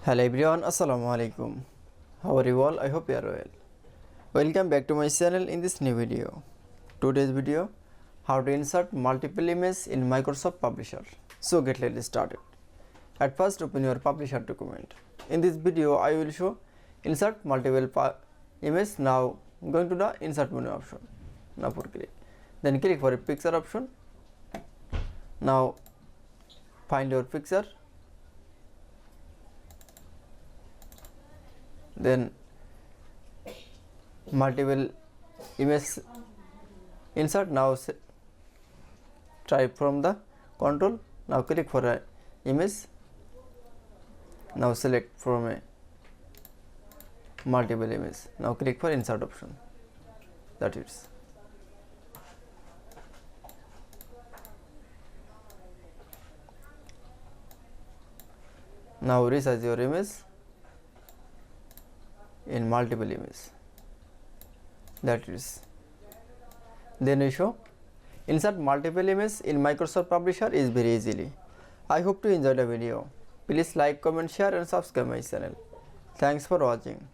Hello everyone, assalamu alaikum. How are you all? I hope you are well. Welcome back to my channel in this new video. Today's video, how to insert multiple images in Microsoft Publisher. So let's started. At first open your Publisher document. In this video I will show insert multiple images. Now going to the insert menu option. Now for click. Then click for a picture option. Now find your picture. Then multiple image insert. Now type from the control. Now click for a image. Now select from a multiple image. Now click for insert option. That is. Now resize your image in multiple image. That is. Then we show insert multiple images in Microsoft Publisher is very easily. I hope to enjoy the video. Please like, comment, share and subscribe my channel. Thanks for watching.